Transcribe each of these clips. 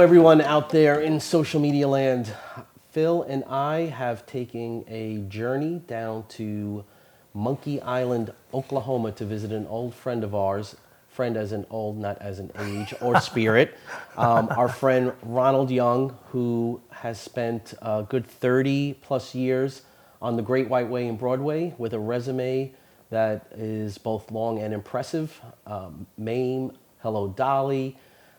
everyone out there in social media land. Phil and I have taken a journey down to Monkey Island, Oklahoma to visit an old friend of ours, friend as in old, not as in age or spirit, our friend Ronald Young, who has spent a good 30 plus years on the Great White Way in Broadway with a resume that is both long and impressive. Mame, Hello Dolly,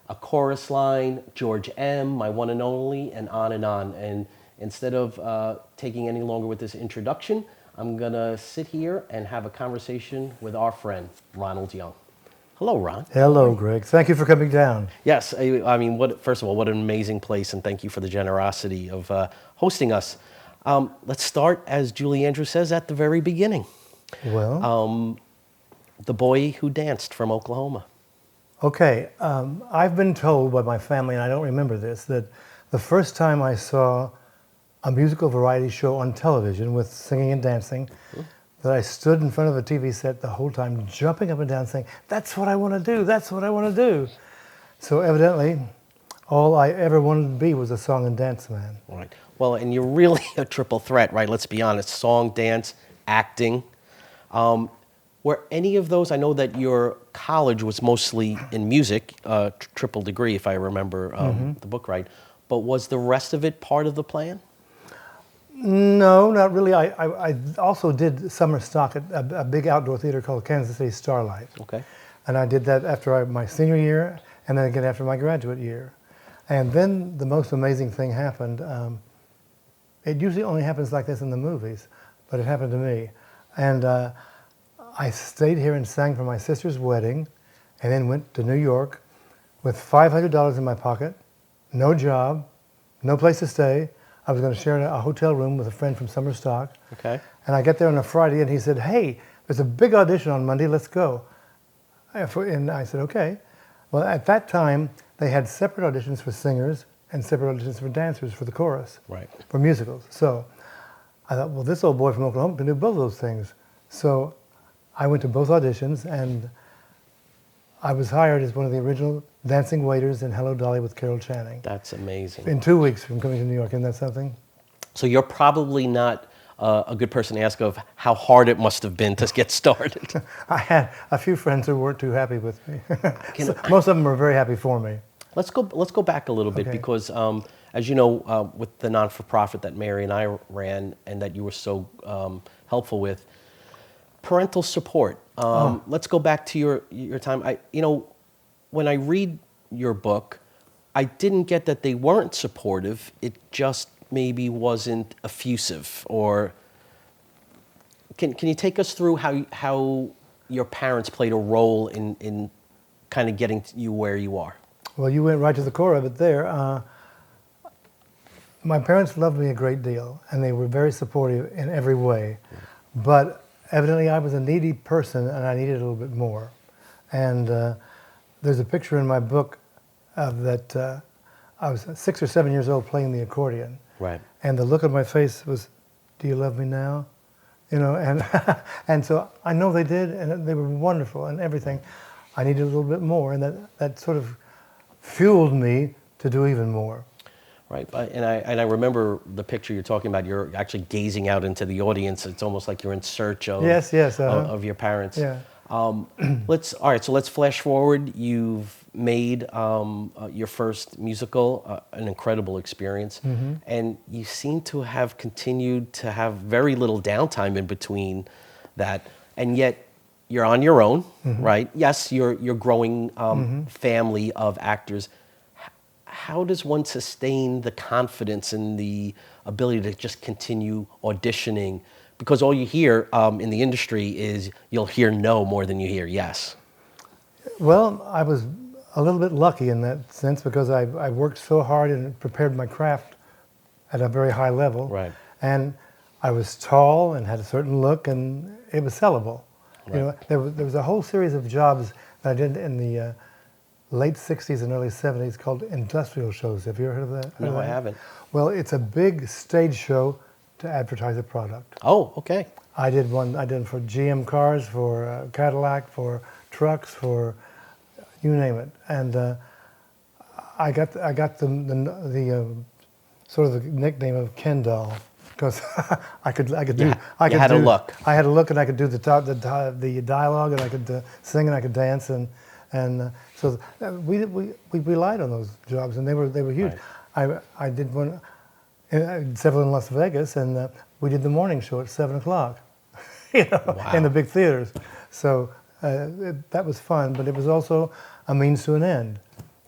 a chorus line, George M., My One and Only, and on and on. And instead of taking any longer with this introduction, I'm gonna sit here and have a conversation with our friend, Ronald Young. Hello, Ron. Hello, Greg. Thank you for coming down. Yes, I mean, first of all, what an amazing place, and thank you for the generosity of hosting us. Let's start, as Julie Andrews says, at the very beginning. Well, The boy who danced from Oklahoma. okay. I've been told by my family, and I don't remember this, that the first time I saw a musical variety show on television with singing and dancing, that I stood in front of a TV set the whole time, jumping up and down, saying, "That's what I want to do. That's what I want to do." So evidently, all I ever wanted to be was a song and dance man. Right. Well, and you're really a triple threat, right? Let's be honest. Song, dance, acting. Were any of those, I know that your college was mostly in music, triple degree, if I remember the book right, but was the rest of it part of the plan? No, not really. I also did summer stock at a big outdoor theater called Kansas City Starlight. Okay. And I did that after my senior year, and then again after my graduate year. And then the most amazing thing happened. It usually only happens like this in the movies, but it happened to me. And I stayed here and sang for my sister's wedding, and then went to New York with $500 in my pocket, no job, no place to stay. I was going to share a hotel room with a friend from summer stock. Okay. And I get there on a Friday, and he said, "Hey, there's a big audition on Monday, let's go." And I said, "Okay." Well, at that time, they had separate auditions for singers and separate auditions for dancers for the chorus, Right. for musicals. So I thought, well, this old boy from Oklahoma can do both of those things. So I went to both auditions, and I was hired as one of the original dancing waiters in Hello Dolly with Carol Channing. That's amazing. In 2 weeks from coming to New York, isn't that something? So you're probably not a good person to ask of how hard it must have been to get started. I had a few friends who weren't too happy with me. So most of them were very happy for me. Let's go back a little bit, Okay. because as you know, with the non-for-profit that Mary and I ran and that you were so helpful with, parental support. Let's go back to your time. When I read your book, I didn't get that they weren't supportive. It just maybe wasn't effusive. Or can you take us through how your parents played a role in kind of getting you where you are? Well, you went right to the core of it there. My parents loved me a great deal, and they were very supportive in every way. But evidently, I was a needy person, and I needed a little bit more. And there's a picture in my book of that I was 6 or 7 years old playing the accordion. Right. And the look on my face was, "Do you love me now?" And and so I know they did, and they were wonderful and everything. I needed a little bit more, and that sort of fueled me to do even more. Right, and I remember the picture you're talking about. You're actually gazing out into the audience. It's almost like you're in search of Yes, of your parents. Yeah. Let's flash forward. You've made your first musical, an incredible experience, and you seem to have continued to have very little downtime in between that, and yet you're on your own, right? Yes, you're growing family of actors. How does one sustain the confidence and the ability to just continue auditioning? Because all you hear in the industry is you'll hear no more than you hear yes. Well, I was a little bit lucky in that sense because I worked so hard and prepared my craft at a very high level. Right. And I was tall and had a certain look, and it was sellable. Right. There was a whole series of jobs that I did in the late 60s and early 70s called industrial shows. Have you ever heard of that? No, I haven't. Well, it's a big stage show to advertise a product. Oh, okay. I did one for GM cars, for Cadillac, for trucks, for you name it. And I got sort of the nickname of Ken Doll because I could do You had a look. I had a look, and I could do the dialogue, and I could sing, and I could dance, and so we relied on those jobs, and they were huge. Right. I did one, several in Las Vegas, and we did the morning show at 7:00, Wow. in the big theaters. So that was fun, but it was also a means to an end.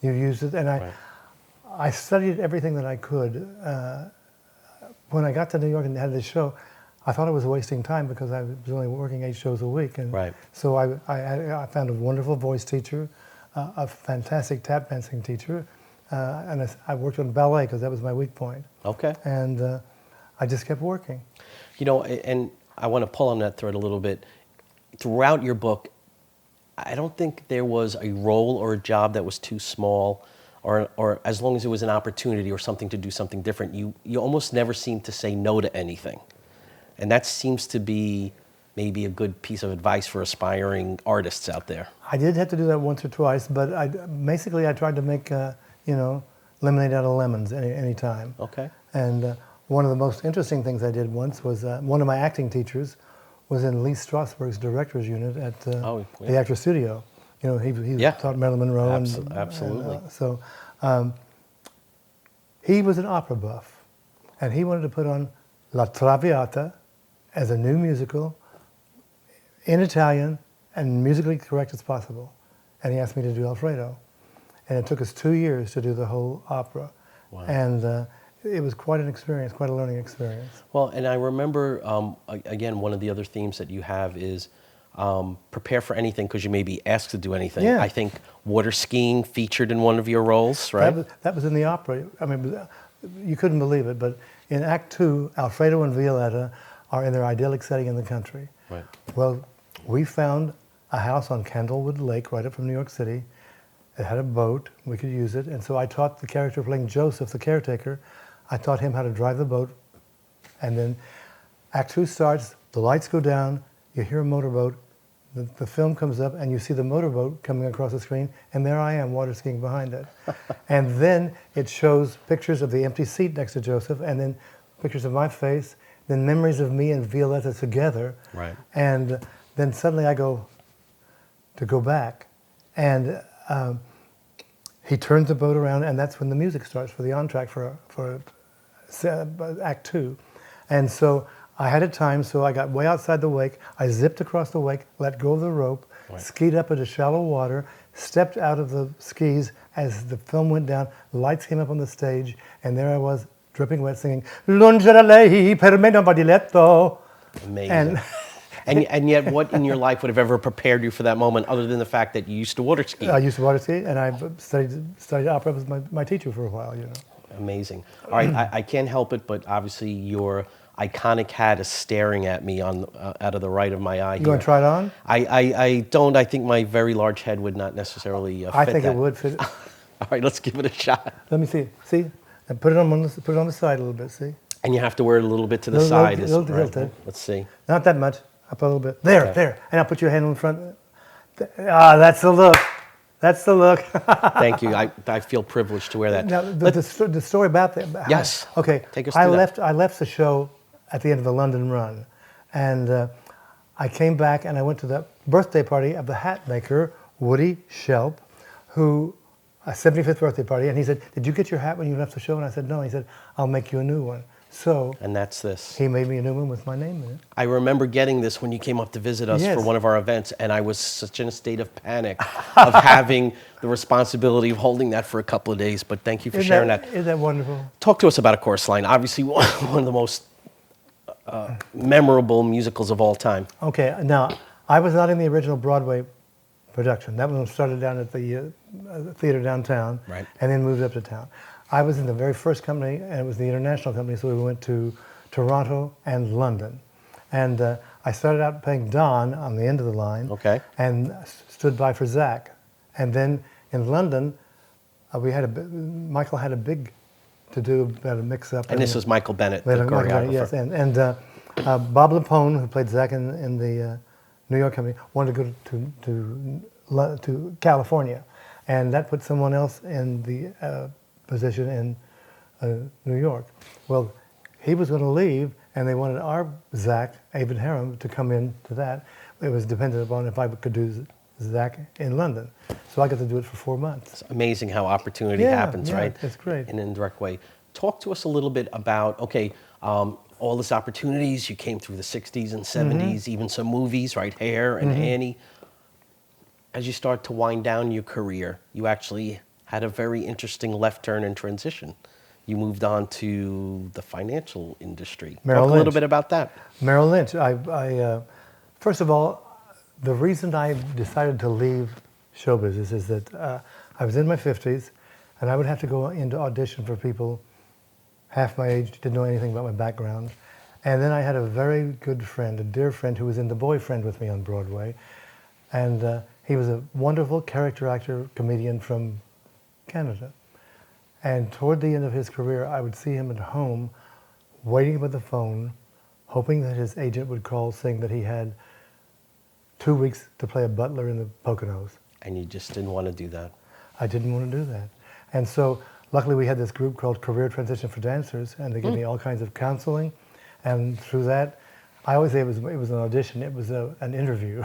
You used it, and I studied everything that I could. When I got to New York and had this show, I thought I was wasting time because I was only working 8 shows a week. And so I found a wonderful voice teacher, a fantastic tap dancing teacher, and I worked on ballet because that was my weak point. Okay. And I just kept working. And I want to pull on that thread a little bit. Throughout your book, I don't think there was a role or a job that was too small, or as long as it was an opportunity or something to do something different, you almost never seemed to say no to anything. And that seems to be maybe a good piece of advice for aspiring artists out there. I did have to do that once or twice, but basically I tried to make lemonade out of lemons any time. Okay. And one of the most interesting things I did once was one of my acting teachers was in Lee Strasberg's director's unit at the Actor Studio. He taught Marilyn Monroe. Absolutely. So he was an opera buff, and he wanted to put on La Traviata as a new musical in Italian and musically correct as possible. And he asked me to do Alfredo. And it took us 2 years to do the whole opera. Wow. And it was quite an experience, quite a learning experience. Well, and I remember, again, one of the other themes that you have is prepare for anything because you may be asked to do anything. Yeah. I think water skiing featured in one of your roles, right? That was in the opera. I mean, you couldn't believe it, but in Act 2, Alfredo and Violetta are in their idyllic setting in the country. Right. Well, we found a house on Candlewood Lake right up from New York City. It had a boat. We could use it. And so I taught the character playing Joseph, the caretaker, I taught him how to drive the boat. And then Act 2 starts, the lights go down, you hear a motorboat, the film comes up, and you see the motorboat coming across the screen, and there I am water skiing behind it. And then it shows pictures of the empty seat next to Joseph, and then pictures of my face, then memories of me and Violetta together. Right. And then suddenly I go back, and he turns the boat around, and that's when the music starts for the entr'acte for Act 2. And so I had a time, so I got way outside the wake. I zipped across the wake, let go of the rope, right, skied up into shallow water, stepped out of the skis as the film went down, lights came up on the stage, and there I was, dripping wet, singing, "Lungere lei per me non va di letto." Amazing. And yet, what in your life would have ever prepared you for that moment, other than the fact that you used to water ski? I used to water ski, and I studied opera with my teacher for a while, you know. Amazing. All right, I can't help it, but obviously your iconic hat is staring at me out of the right of my eye. You want to try it on? I don't. I think my very large head would not necessarily fit I think that. it would fit. All right, let's give it a shot. Let me see. See, and put it on the side a little bit. See. And you have to wear it a little bit to the side. Tilted. Let's see. Not that much. Up a little bit. There, Okay. there. And I'll put your hand in front. That's the look. That's the look. Thank you. I feel privileged to wear that. Now, the story about that. Yes. Okay. Take us through that. I left the show at the end of the London run, and I came back and I went to the birthday party of the hat maker Woody Shelp, who a 75th birthday party, and he said, "Did you get your hat when you left the show?" And I said, "No." He said, "I'll make you a new one." So. And that's this. He made me a new one with my name in it. I remember getting this when you came up to visit us Yes. for one of our events, and I was such in a state of panic of having the responsibility of holding that for a couple of days. But thank you for sharing that. Isn't that wonderful? Talk to us about A Chorus Line. Obviously, one of the most memorable musicals of all time. Okay, now, I was not in the original Broadway production. That one started down at the theater downtown, Right. and then moved up to town. I was in the very first company, and it was the international company, so we went to Toronto and London. And I started out playing Don on the end of the line, Okay. and stood by for Zach. And then in London, Michael had a big to-do about a mix-up. And this was Michael Bennett, the choreographer. Yes, and Bob Lapone, who played Zach in the New York company, wanted to go to California. and that put someone else in the position in New York. Well, he was going to leave, and they wanted our Zach, Avid Harum, to come in to that. It was dependent upon if I could do Zach in London. So I got to do it for 4 months. It's amazing how opportunity happens, right? It's great. In an indirect way. Talk to us a little bit about, okay, all these opportunities. You came through the 60s and 70s, even some movies, right? Hair and Annie. As you start to wind down your career, you actually had a very interesting left turn and transition. You moved on to the financial industry. Merrill Talk a little Lynch. bit about that. Merrill Lynch. First of all, the reason I decided to leave show business is that I was in my 50s, and I would have to go in to audition for people half my age, didn't know anything about my background. And then I had a very good friend, a dear friend, who was in The Boyfriend with me on Broadway. And he was a wonderful character actor, comedian from Canada. And toward the end of his career, I would see him at home, waiting by the phone, hoping that his agent would call saying that he had 2 weeks to play a butler in the Poconos. And you just didn't want to do that. I didn't want to do that. And so luckily we had this group called Career Transition for Dancers, and they gave me all kinds of counseling. And through that, I always say it was an audition, it was an interview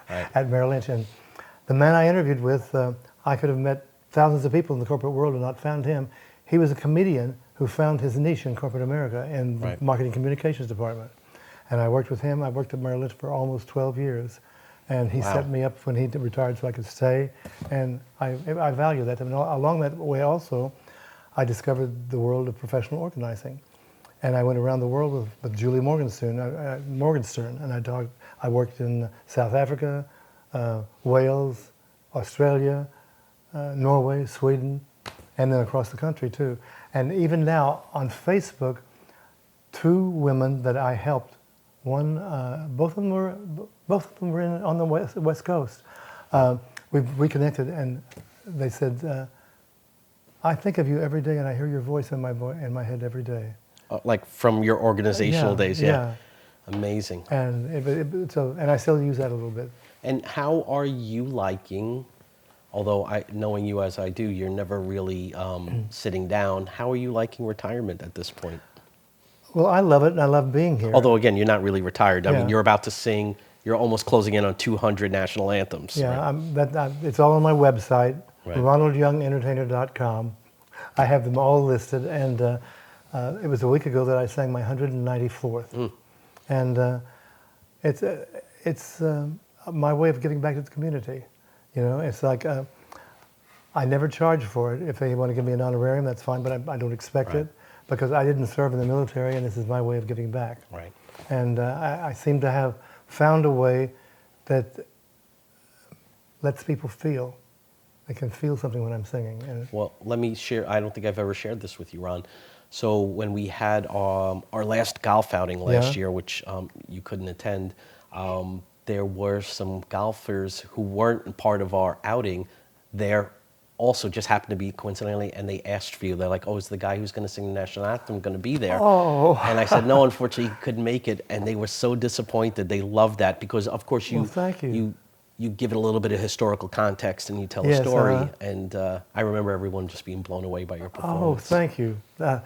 at Merrill Lynch. And the man I interviewed with, I could have met thousands of people in the corporate world and not found him. He was a comedian who found his niche in corporate America in the marketing communications department. And I worked with him. I worked at Merrill Lynch for almost 12 years. And he set me up when he retired so I could stay. And I value that. And along that way also, I discovered the world of professional organizing. And I went around the world with Julie Morgenstern, and I worked in South Africa, Wales, Australia, Norway, Sweden, and then across the country too. And even now on Facebook, 2 women that I helped, both of them were on the West Coast. We reconnected, and they said, "I think of you every day, and I hear your voice in my head every day." Like from your organizational days, yeah. Amazing. And and I still use that a little bit. And how are you liking, although knowing you as I do, you're never really sitting down, how are you liking retirement at this point? Well, I love it, and I love being here. Although, again, you're not really retired. I mean, Yeah. you're about to sing, you're almost closing in on 200 national anthems. Yeah, right? it's all on my website, Right. ronaldyoungentertainer.com. I have them all listed, and it was a week ago that I sang my 194th. And it's my way of giving back to the community. You know, it's like I never charge for it. If they want to give me an honorarium, that's fine, but I don't expect it, because I didn't serve in the military, and this is my way of giving back. Right. And I seem to have found a way that lets people feel. They can feel something when I'm singing. And Well, let me share. I don't think I've ever shared this with you, Ron. So when we had our last golf outing last year, which you couldn't attend, there were some golfers who weren't part of our outing there, also just happened to be coincidentally, and they asked for you. They're like, "Oh, is the guy who's going to sing the national anthem going to be there?" Oh. And I said, "No, unfortunately, he couldn't make it." And they were so disappointed. They loved that because, of course, Well, thank you. You give it a little bit of historical context and you tell Yes, a story. And I remember everyone just being blown away by your Oh, performance. thank you. That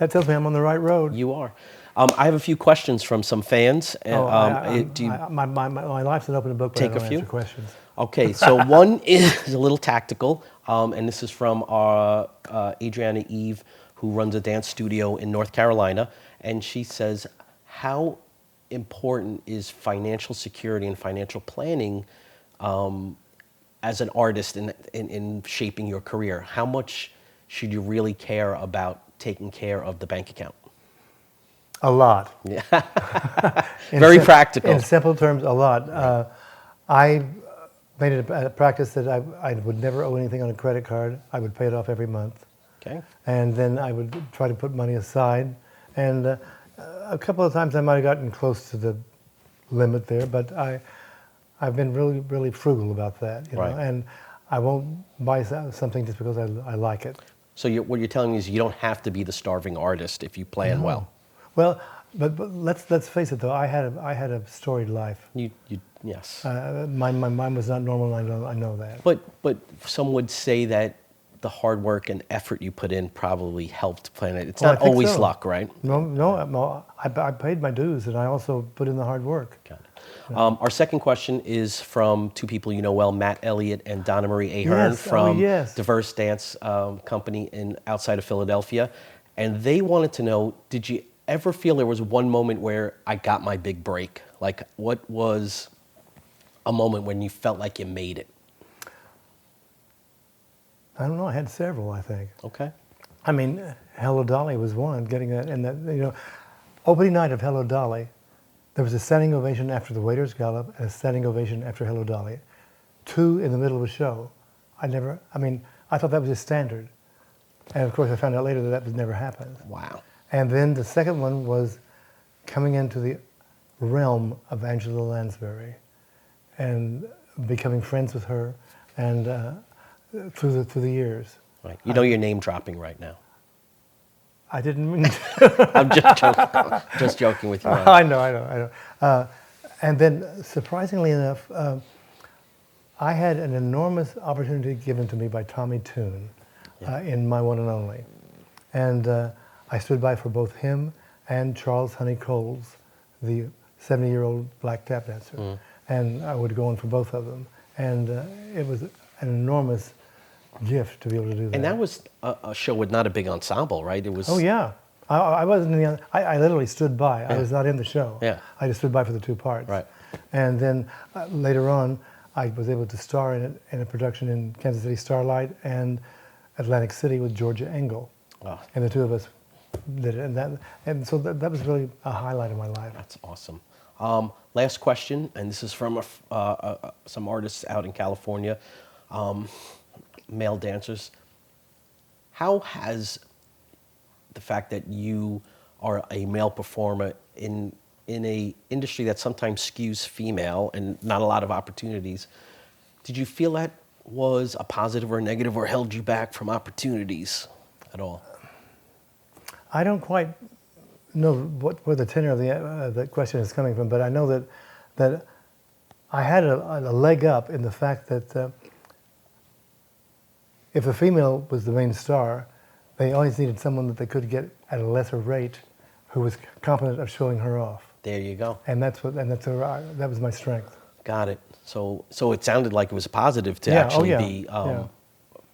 tells me I'm on the right road. You are. I have a few questions from some fans. My life's an open book, but Take I a don't few? answer questions. Okay, so one is a little tactical, and this is from our Adriana Eve, who runs a dance studio in North Carolina, and she says, how important is financial security and financial planning as an artist in shaping your career? How much should you really care about taking care of the bank account? A lot. Very practical. In simple terms, a lot. I made it a practice that I would never owe anything on a credit card. I would pay it off every month. Okay. And then I would try to put money aside. And a couple of times I might have gotten close to the limit there, but I've been really, really frugal about that. You know? And I won't buy something just because I like it. So what you're telling me is you don't have to be the starving artist if you plan well. Well, but let's face it though. I had a storied life. You Yes. My mind was not normal, and I know that. But some would say that the hard work and effort you put in probably helped plan it. It's Well, I not think always so. luck, right? No, I paid my dues, and I also put in the hard work. Got it. Our second question is from two people you know well, Matt Elliott and Donna Marie Ahern Yes, oh, from yes. Diverse Dance Company outside of Philadelphia. And they wanted to know, did you ever feel there was one moment where I got my big break? Like, what was a moment when you felt like you made it? I don't know. I had several, I think. Okay. I mean, Hello Dolly was one. Getting that, and that, opening night of Hello Dolly, there was a standing ovation after the Waiters Gallop and a standing ovation after Hello Dolly. Two in the middle of a show. I thought that was just standard. And of course, I found out later that was never happened. Wow. And then the second one was coming into the realm of Angela Lansbury and becoming friends with her, and through the years. Right. You know you're name dropping right now. I didn't mean I'm just joking with you. Ryan. I know. And then, surprisingly enough, I had an enormous opportunity given to me by Tommy Tune in My One and Only. And I stood by for both him and Charles Honey Coles, the 70-year-old black tap dancer. And I would go on for both of them. And it was an enormous gift to be able to do that. And that was a show with not a big ensemble, right? It was. Oh, yeah. I wasn't in the, I literally stood by. I was not in the show. Yeah. I just stood by for the two parts. Right. And then later on, I was able to star in a production in Kansas City Starlight and Atlantic City with Georgia Engel. Oh, And the two of us did it. And so that was really a highlight of my life. that's awesome. Last question, and this is from some artists out in California, male dancers. How has the fact that you are a male performer in a industry that sometimes skews female and not a lot of opportunities, did you feel that was a positive or a negative or held you back from opportunities at all? I don't quite know where the tenor of the question is coming from, but I know that I had a leg up in the fact that if a female was the main star, they always needed someone that they could get at a lesser rate who was competent of showing her off. There you go. And that was my strength. Got it. So it sounded like it was positive to Yeah, actually yeah.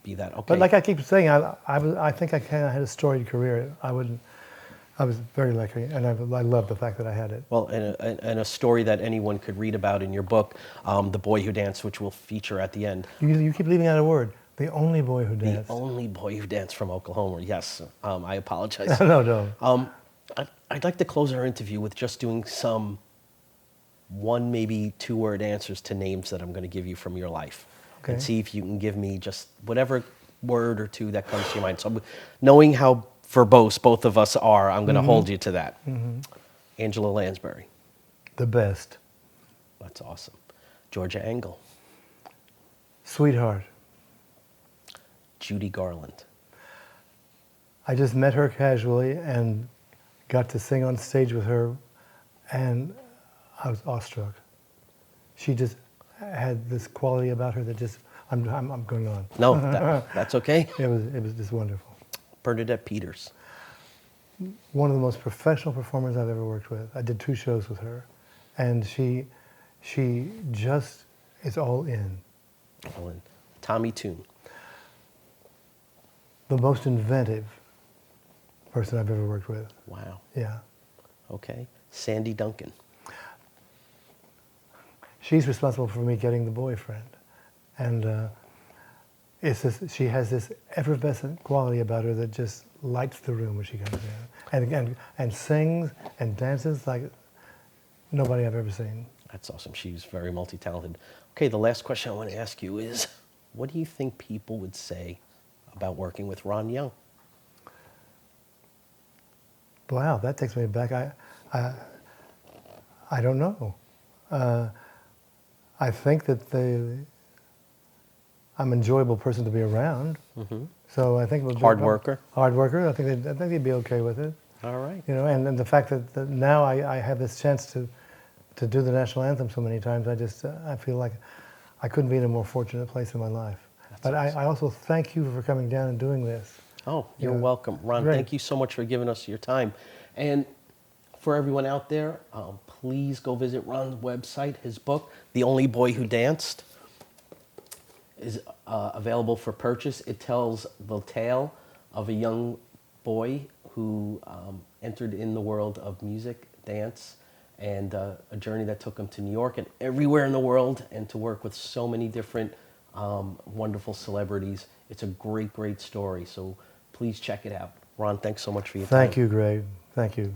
be that. Okay. But like I keep saying, I think I kind of had a storied career. I was very lucky, and I love the fact that I had it. Well, and a story that anyone could read about in your book, The Boy Who Danced, which we'll feature at the end. You keep leaving out a word. The only boy who The danced. only boy who danced from Oklahoma. Yes, I apologize. No. I'd like to close our interview with just doing some one, maybe two-word answers to names that I'm going to give you from your life. Okay. And see if you can give me just whatever word or two that comes to your mind. So knowing how verbose both of us are, I'm going to hold you to that. Angela Lansbury. The best. That's awesome. Georgia Engel. Sweetheart. Judy Garland. I just met her casually and got to sing on stage with her, and I was awestruck. She just had this quality about her that just, I'm going on. No, that's okay. It was just wonderful. Bernadette Peters. One of the most professional performers I've ever worked with. I did 2 shows with her, and she just is all in. Ellen. Tommy Tune. The most inventive person I've ever worked with. Wow. Yeah. Okay. Sandy Duncan. She's responsible for me getting the boyfriend. And she has this effervescent quality about her that just lights the room when she comes in. And sings and dances like nobody I've ever seen. That's awesome. She's very multi-talented. Okay, the last question I want to ask you is, what do you think people would say about working with Ron Young? Wow, that takes me back. I don't know. I think that I'm an enjoyable person to be around. So I think it would be Hard worker? Hard worker. I think they'd be okay with it. All right. And the fact that now I have this chance to to do the national anthem so many times, I feel like I couldn't be in a more fortunate place in my life. But awesome. I also thank you for coming down and doing this. Oh, you're Yeah. welcome. Ron, Great. thank you so much for giving us your time. And for everyone out there, please go visit Ron's website. His book, The Only Boy Who Danced, is available for purchase. It tells the tale of a young boy who entered in the world of music, dance, and a journey that took him to New York and everywhere in the world, and to work with so many different wonderful celebrities. It's a great, great story. So please check it out. Ron, thanks so much for your time. Thank you, Greg. Thank you.